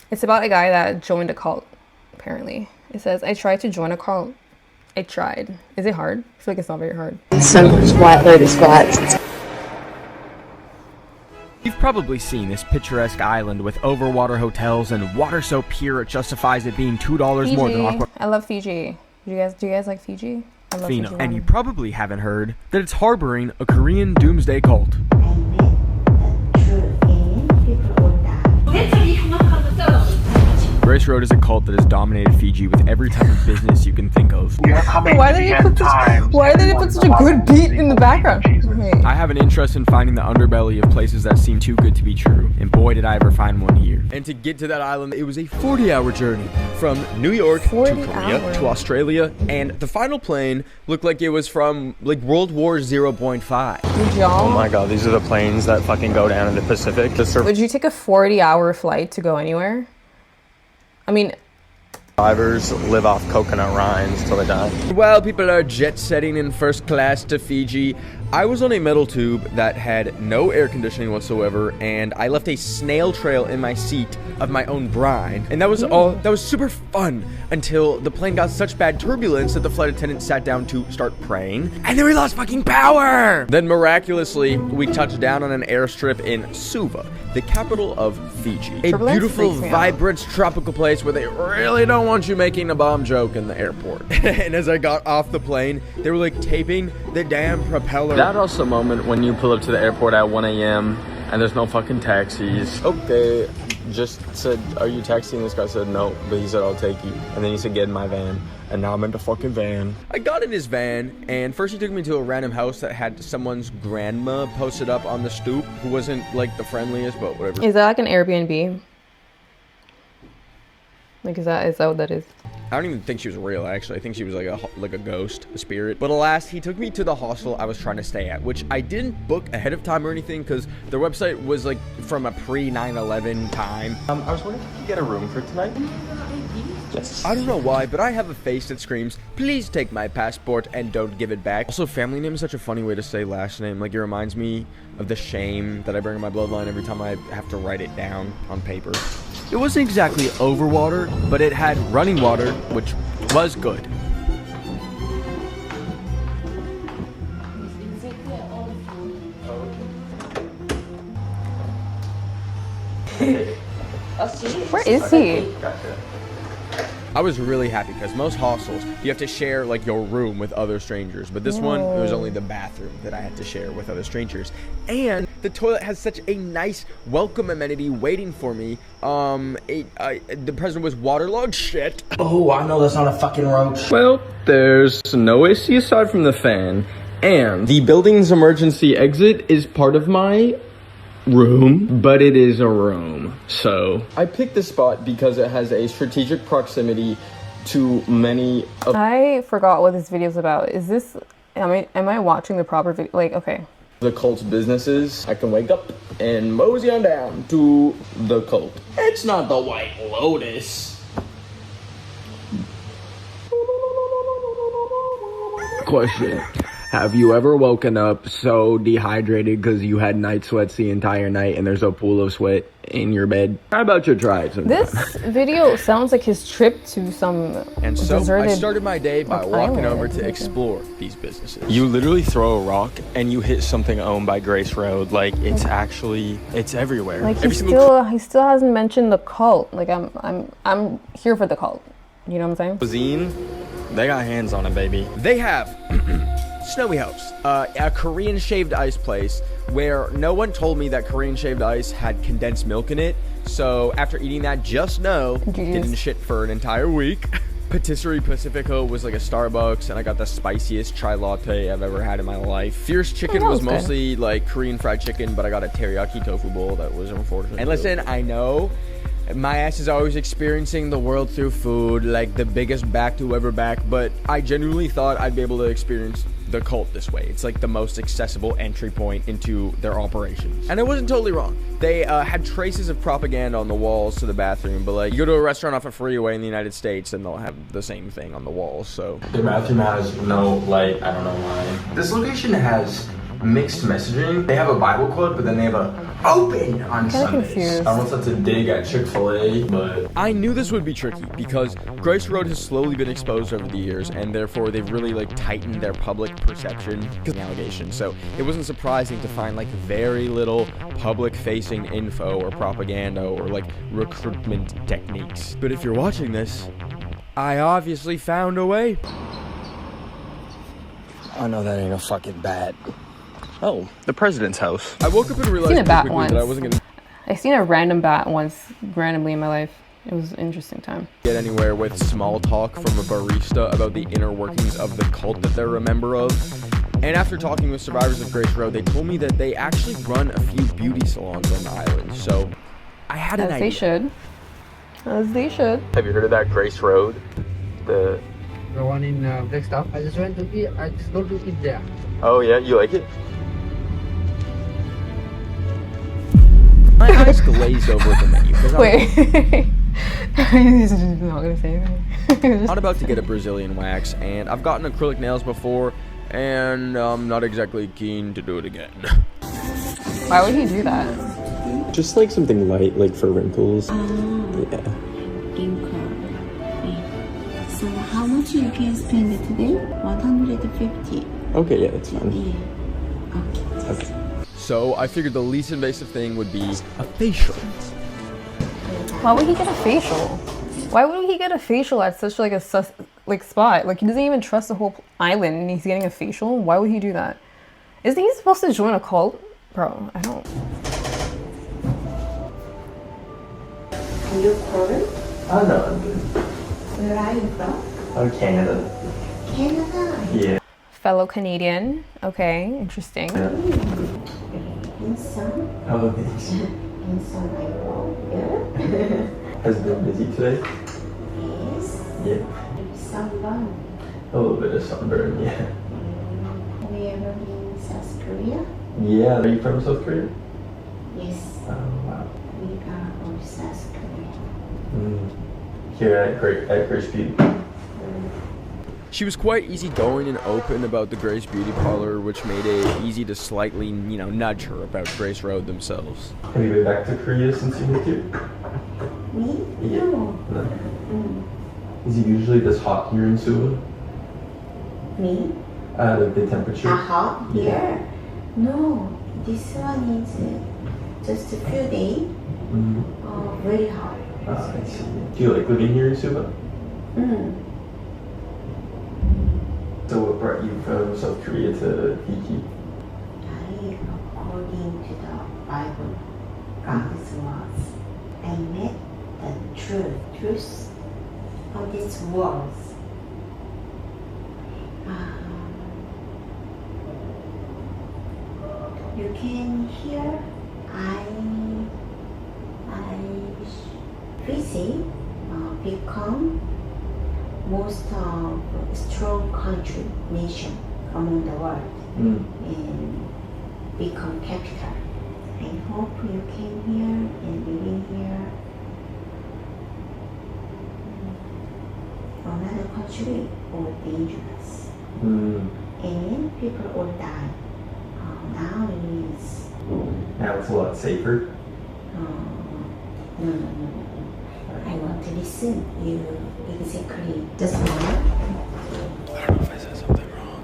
It's about a guy that joined a cult, apparently. It says, I tried to join a cult. I tried. Is it hard? I feel like it's not very hard. Some white lotus squats. You've probably seen this picturesque island with overwater hotels and water so pure it justifies it being $2 more than Aqua. I love Fiji. Do you guys like Fiji? I love Fiji. And you probably haven't heard that it's harboring a Korean doomsday cult. Grace Road is a cult that has dominated Fiji with every type of business you can think of. Why did they put such a good beat in the background? Wait. I have an interest in finding the underbelly of places that seem too good to be true, and boy did I ever find one here. And to get to that island, it was a 40-hour journey from New York to Korea to Australia, and the final plane looked like it was from like World War 0.5. Oh my god, these are the planes that fucking go down in the Pacific. Would you take a 40-hour flight to go anywhere? I mean, survivors live off coconut rinds till they die. While people are jet setting in first class to Fiji, I was on a metal tube that had no air conditioning whatsoever, and I left a snail trail in my seat of my own brine. And that was super fun until the plane got such bad turbulence that the flight attendant sat down to start praying, and then we lost fucking power! Then miraculously, we touched down on an airstrip in Suva, the capital of Fiji. A beautiful, vibrant, tropical place where they really don't want you making a bomb joke in the airport. And as I got off the plane, they were like taping the damn propeller. That also moment when you pull up to the airport at 1 a.m. and there's no fucking taxis. Okay, just said, are you taxiing? This guy said no, but he said, I'll take you. And then he said, get in my van. And now I'm in the fucking van. I got in his van, and first he took me to a random house that had someone's grandma posted up on the stoop, who wasn't like the friendliest, but whatever. Is that like an Airbnb? Like, is that what that is? I don't even think she was real, actually. I think she was like a ghost, a spirit. But alas, he took me to the hostel I was trying to stay at, which I didn't book ahead of time or anything, because their website was like from a pre-9/11 time. I was wondering if you could get a room for tonight? Yes. I don't know why, but I have a face that screams, please take my passport and don't give it back. Also, family name is such a funny way to say last name. Like, it reminds me of the shame that I bring in my bloodline every time I have to write it down on paper. It wasn't exactly overwater, but it had running water, which was good. Where is he? I was really happy because most hostels, you have to share like your room with other strangers. But this one, it was only the bathroom that I had to share with other strangers. And the toilet has such a nice welcome amenity waiting for me. The president was waterlogged. Shit. Oh, I know that's not a fucking roach. Well, there's no AC aside from the fan. And the building's emergency exit is part of my room, but it is a room. So I picked this spot because it has a strategic proximity to many of I forgot what this video is about. Is this, am I watching the proper video? Like, okay. the cult's businesses. I can wake up and mosey on down to the cult. It's not the White Lotus. Question. Have you ever woken up so dehydrated because you had night sweats the entire night and there's a pool of sweat in your bed? How about you try it sometime? This video sounds like his trip to some And so deserted I started my day by walking island. over to explore these businesses. You literally throw a rock and you hit something owned by Grace Road. Like, it's actually, it's everywhere. Like, he still hasn't mentioned the cult. Like, I'm here for the cult. You know what I'm saying? Cuisine, they got hands on it, baby. They have Snowy House, a Korean shaved ice place where no one told me that Korean shaved ice had condensed milk in it. So after eating that, just know, didn't shit for an entire week. Patisserie Pacifico was like a Starbucks, and I got the spiciest chai latte I've ever had in my life. Fierce Chicken was mostly like Korean fried chicken, but I got a teriyaki tofu bowl that was unfortunate. And listen, I know my ass is always experiencing the world through food, like the biggest back to ever back, but I genuinely thought I'd be able to experience the cult this way. It's like the most accessible entry point into their operations. And I wasn't totally wrong. They had traces of propaganda on the walls to the bathroom, but like, you go to a restaurant off a freeway in the United States and they'll have the same thing on the walls, so. The bathroom has no light, I don't know why. This location has mixed messaging. They have a Bible club, but then they have a open on Sundays. Confused. I don't know if that's a dig at Chick-fil-A, but I knew this would be tricky because Grace Road has slowly been exposed over the years, and therefore they've really like tightened their public perception because of the allegations. So it wasn't surprising to find like very little public-facing info or propaganda or like recruitment techniques. But if you're watching this, I obviously found a way. I know that ain't a fucking bat. Oh, the president's house. I woke up and realized Seen a bat quickly once. that I wasn't gonna I seen a random bat once randomly in my life. It was an interesting time. get anywhere with small talk from a barista about the inner workings of the cult that they're a member of. And after talking with survivors of Grace Road, they told me that they actually run a few beauty salons on the island. So I had an As idea. they should. As they should. Have you heard of that Grace Road? The one in Flagstaff. I just went to eat. I just go to eat there. Oh yeah, you like it? My eyes glazed over at the menu. 'Cause Wait. He's just not gonna say anything. I'm not about to get a Brazilian wax, and I've gotten acrylic nails before, and I'm not exactly keen to do it again. Why would he do that? Just like something light, like for wrinkles. Yeah. So how much you can spend today? 150. Okay, yeah, that's fine. Yeah. Okay. Okay. So I figured the least invasive thing would be a facial. Why would he get a facial? Why would he get a facial at such like a spot? Like he doesn't even trust the whole island and he's getting a facial? Why would he do that? Isn't he supposed to join a cult? Bro, I don't. Are you Korean? Oh no, I'm good. Where are you from? Oh, Canada. Canada. Yeah. Fellow Canadian. Okay, interesting. In some, Oh, thanks. in some I go here. Has it been busy today? Yes. Yeah. Sunburn. A little bit of sunburn, yeah. We ever in South Korea? Yeah, are you from South Korea? Yes. Oh, wow. We are from South Korea. Here at Grace Beauty. She was quite easygoing and open about the Grace Beauty Parlor, which made it easy to slightly, nudge her about Grace Road themselves. Have you been back to Korea since you moved here? Me? Yeah. No. No. Is it usually this hot here in Suva? Me? Like the temperature? Hot here? No. This one is just a few days. Very hot. I see. Do you like living here in Suva? So what brought you from South Korea to Fiji? According to the Bible, God's words, I met the truth of these words. You can hear Fiji become most strong country, nation among the world and become capital. I hope you came here and living here. Another country or dangerous. And people will die. Now it is. Now it's a lot safer. No. I want to listen. You exactly just one. I don't know if I said something wrong.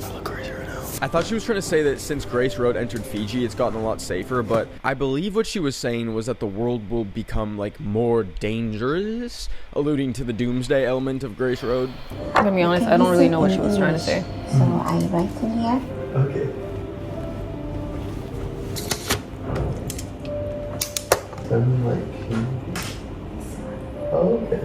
I look crazy right now. I thought she was trying to say that since Grace Road entered Fiji, it's gotten a lot safer, but I believe what she was saying was that the world will become, more dangerous, alluding to the doomsday element of Grace Road. I'm gonna be honest, I don't really know what she was trying to say. So I write in here. Okay. Oh, okay.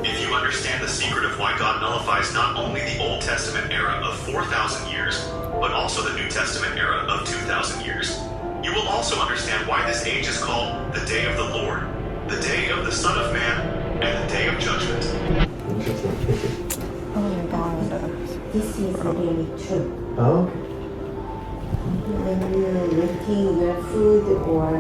If you understand the secret of why God nullifies not only the Old Testament era of 4,000 years, but also the New Testament era of 2,000 years, you will also understand why this age is called the Day of the Lord, the Day of the Son of Man, and the Day of Judgment. Interesting. Thank you. Oh my god. This is really true. Oh, okay. When you're making your food or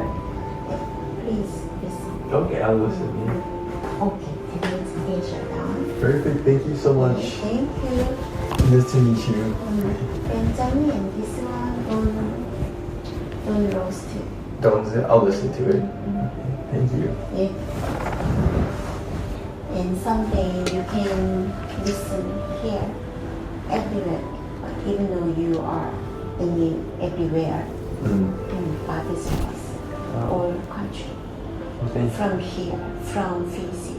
please listen. Okay, I'll listen. Yeah. Okay, today's page are done. Perfect. Thank you so much. Thank you. Nice to meet you. Benjamin and this one don't roast it. Don't. I'll listen to it. Thank you. Yeah. And someday you can listen here everywhere, even though you are thinking everywhere in Pakistan, all country. Thank you. From here, from Fiji.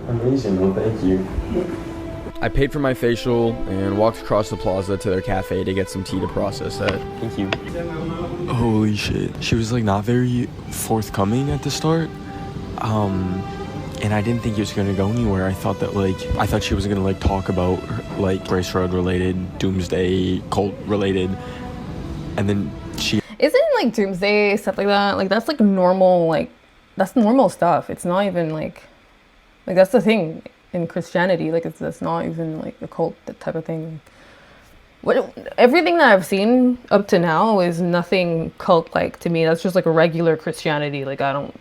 Amazing. Well, thank you. I paid for my facial and walked across the plaza to their cafe to get some tea to process that. Thank you. Holy shit. She was like not very forthcoming at the start. And I didn't think it was gonna go anywhere. I thought she was gonna like talk about like Grace Road related, Doomsday cult related, and then she Isn't like doomsday stuff like that? Like that's like normal, like that's normal stuff. It's not even like that's the thing in Christianity. Like it's not even like a cult, that type of thing. Everything that I've seen up to now is nothing cult like to me. That's just like a regular Christianity. Like I don't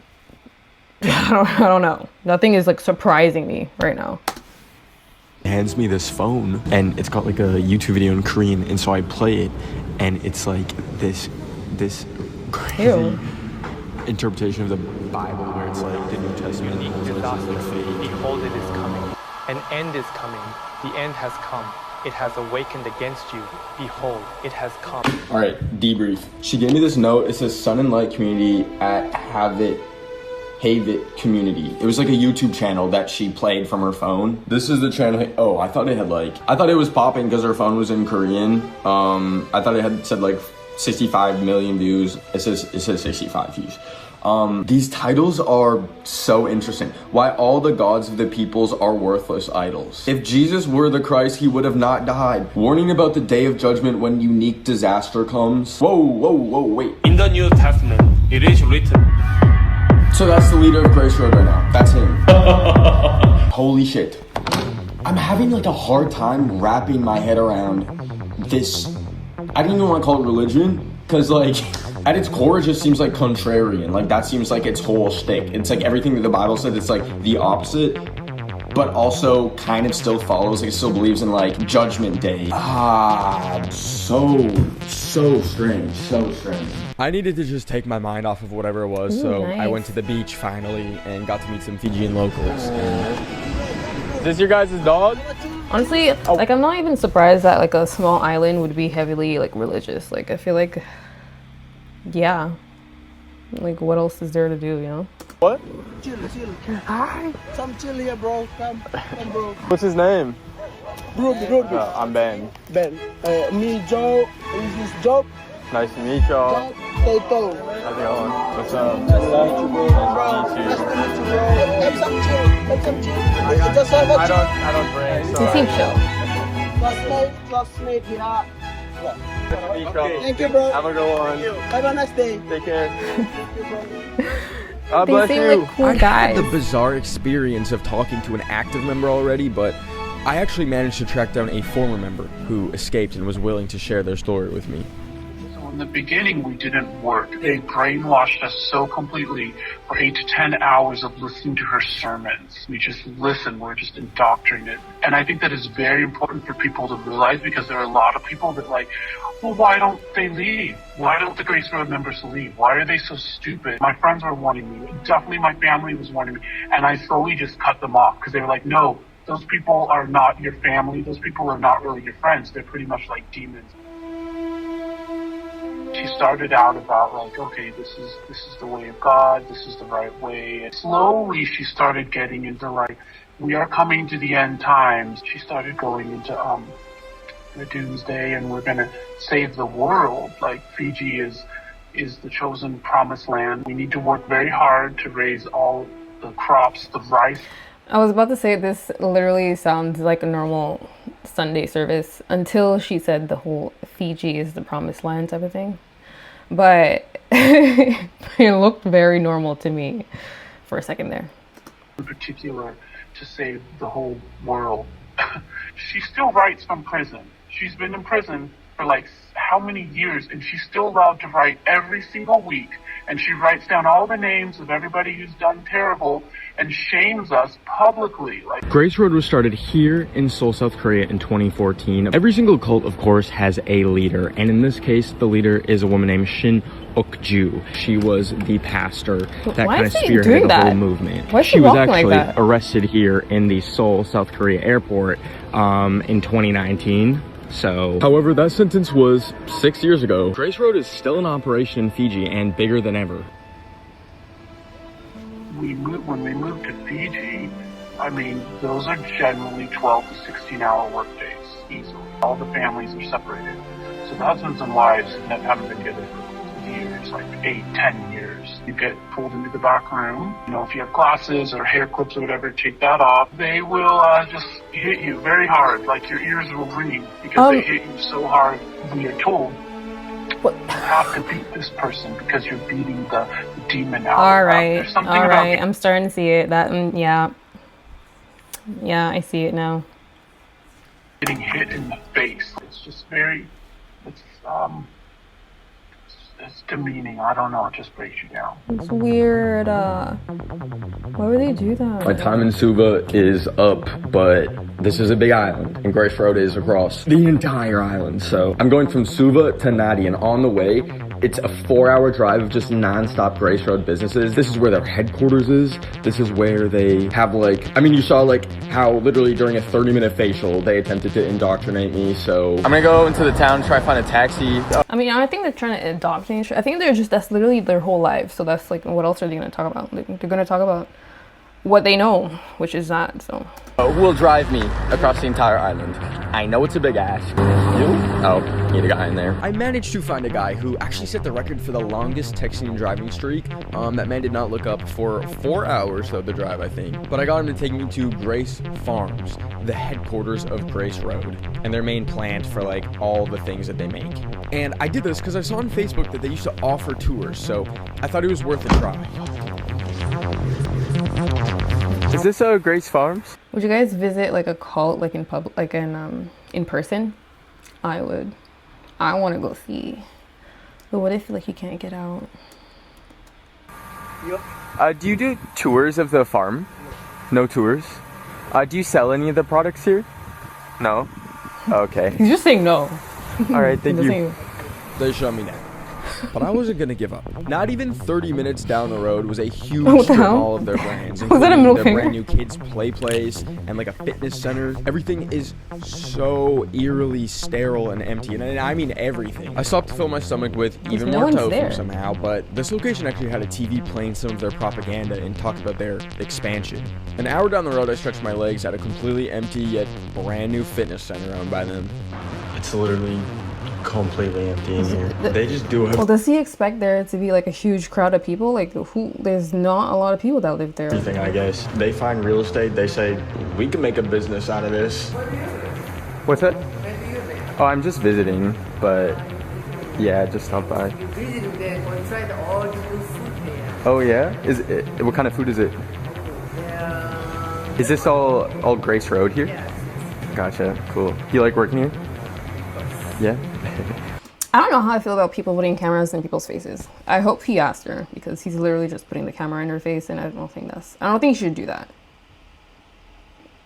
know. Nothing is like surprising me right now. hands me this phone and it's got like a YouTube video in Korean, and so I play it and it's like this crazy Ew. interpretation of the Bible where it's like the New Testament Behold, it is coming. An end is coming. The end has come. It has awakened against you. Behold, it has come. All right, debrief. She gave me this note. It says Sun and Light Community at Havit Community. It was like a YouTube channel that she played from her phone. This is the channel. Oh, I thought it was popping because her phone was in Korean. I thought it had said like 65 million views. It says 65 views. These titles are so interesting. Why all the gods of the peoples are worthless idols. If Jesus were the Christ, he would have not died. Warning about the day of judgment when unique disaster comes. Whoa, wait. In the New Testament, it is written. So that's the leader of Grace Road right now. That's him. Holy shit. I'm having like a hard time wrapping my head around this. I don't even want to call it religion, because like at its core it just seems like contrarian. Like that seems like its whole shtick. It's like everything that the Bible said, it's like the opposite, but also kind of still follows. Like it still believes in like Judgment Day. So strange. I needed to just take my mind off of whatever it was, so nice. I went to the beach finally and got to meet some Fijian locals. Is this your guys' dog? Honestly, like I'm not even surprised that like a small island would be heavily like religious. Like I feel like, yeah, like what else is there to do, you know? What? Chill. Hi. Some chill here, bro. Come, bro. What's his name? Ruby. I'm Ben. Ben. Me, Joe. This is Joe. Nice to meet y'all. Toto. How's it going? What's up? Nice to meet you, bro. Nice to meet you, bro. Have some chill. Just have a chill. I don't drink. You seem chill. Classmate here. Okay. Thank you, bro. Have a good one. Have a nice day. Take care. Thank you, bro. God They bless seem you. like cool I guys. had the bizarre experience of talking to an active member already, but I actually managed to track down a former member who escaped and was willing to share their story with me. So in the beginning, we didn't work. They brainwashed us so completely for 8 to 10 hours of listening to her sermons. We just listen. We're just indoctrinated. And I think that is very important for people to realize, because there are a lot of people that like, well, why don't they leave? Why don't the Grace Road members leave? Why are they so stupid? My friends were warning me. Definitely my family was warning me. And I slowly just cut them off because they were like, no, those people are not your family. Those people are not really your friends. They're pretty much like demons. She started out about like, okay, this is the way of God. This is the right way. And slowly she started getting into like, we are coming to the end times. She started going into the doomsday, and we're gonna save the world. Like Fiji is the chosen promised land. We need to work very hard to raise all the crops, the rice. I was about to say this literally sounds like a normal Sunday service until she said the whole Fiji is the promised land type of thing. But it looked very normal to me for a second there. In particular, to save the whole world. She still writes from prison. She's been in prison for like how many years, and she's still allowed to write every single week and she writes down all the names of everybody who's done terrible and shames us publicly. Like, Grace Road was started here in Seoul, South Korea in 2014. Every single cult, of course, has a leader, and in this case, the leader is a woman named Shin Ok-ju. She was the pastor that kind of spearheaded the whole movement. Why is she was actually like that? arrested here in the Seoul, South Korea airport in 2019. So, however, that sentence was 6 years ago. Grace Road is still in operation in Fiji and bigger than ever. When we moved to Fiji, I mean, those are generally 12 to 16-hour workdays, easily. All the families are separated. So the husbands and wives that haven't been together for years, like 8, 10 years. You get pulled into the back room. You know, if you have glasses or hair clips or whatever, take that off. They will just hit you very hard, like your ears will ring because they hit you so hard when you're told you have to beat this person because you're beating the demon out. All right, I'm starting to see it. Yeah, I see it now. Getting hit in the face. It's just very, it's demeaning. I don't know. It just breaks you down. It's weird. Why would they do that? My time in Suva is up, but this is a big island, and Grace Road is across the entire island. So I'm going from Suva to Nadi, and on the way, it's a 4-hour drive of just non-stop Grace Road businesses. This is where their headquarters is. This is where they have, like, I mean, you saw, like, how literally during a 30-minute facial, they attempted to indoctrinate me. So I'm gonna go into the town, try to find a taxi. I mean, I don't think they're trying to indoctrinate. I think that's literally their whole life. So that's like, what else are they going to talk about? They're going to talk about what they know, which is that. So who will drive me across the entire island? I know it's a big ask. You? Oh, need a guy in there. I managed to find a guy who actually set the record for the longest texting and driving streak. That man did not look up for 4 hours of the drive, I think. But I got him to take me to Grace Farms, the headquarters of Grace Road, and their main plant for like all the things that they make. And I did this because I saw on Facebook that they used to offer tours, so I thought it was worth a try. Is this Grace Farms? Would you guys visit like a cult, like in public, like in person? I would. I want to go see. But what if like you can't get out? Do you do tours of the farm? No tours. Do you sell any of the products here? No. Okay. He's just saying no. All right, thank you. They shut me down. But I wasn't gonna give up. Not even 30 minutes down the road was a huge strip mall of their brands, including their brand new kids play place and like a fitness center. Everything is so eerily sterile and empty, and I mean everything. I stopped to fill my stomach with even more tofu somehow, but this location actually had a TV playing some of their propaganda and talked about their expansion. An hour down the road, I stretched my legs at a completely empty yet brand new fitness center owned by them. It's literally completely empty in here. They just do it. Well, does he expect there to be like a huge crowd of people? Like, there's not a lot of people that live there. Everything, I guess. They find real estate. They say we can make a business out of this. What's that? Oh, I'm just visiting, but yeah, just stop by. Oh yeah? Is it? What kind of food is it? Is this all Grace Road here? Gotcha. Cool. You like working here? Yeah. I don't know how I feel about people putting cameras in people's faces. I hope he asked her, because he's literally just putting the camera in her face, and I don't think he should do that.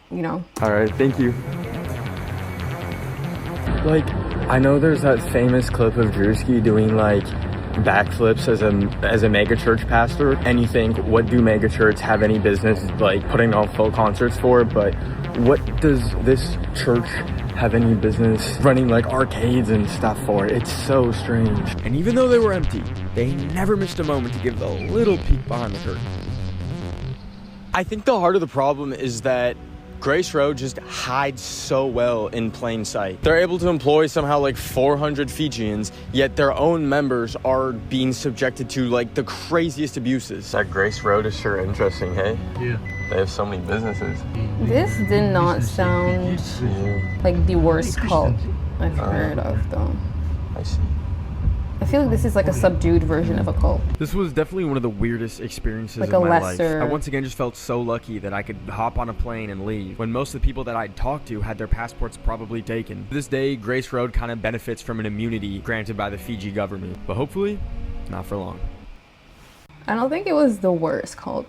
You know? All right, thank you. Like, I know there's that famous clip of Drewski doing like backflips as a mega church pastor, and you think, what do mega churches have any business like putting on full concerts for? But what does this church have any business running like arcades and stuff for? It's so strange. And even though they were empty, they never missed a moment to give the little peek behind the curtain. I think the heart of the problem is that Grace Road just hides so well in plain sight. They're able to employ somehow like 400 Fijians, yet their own members are being subjected to like the craziest abuses. That Grace Road is sure interesting, hey? Yeah. They have so many businesses. This did not sound like the worst cult I've heard of, though. I see. I feel like this is like a subdued version of a cult. This was definitely one of the weirdest experiences like of my life. lesser... I once again just felt so lucky that I could hop on a plane and leave, when most of the people that I'd talked to had their passports probably taken. To this day, Grace Road kind of benefits from an immunity granted by the Fiji government, but hopefully, not for long. I don't think it was the worst cult.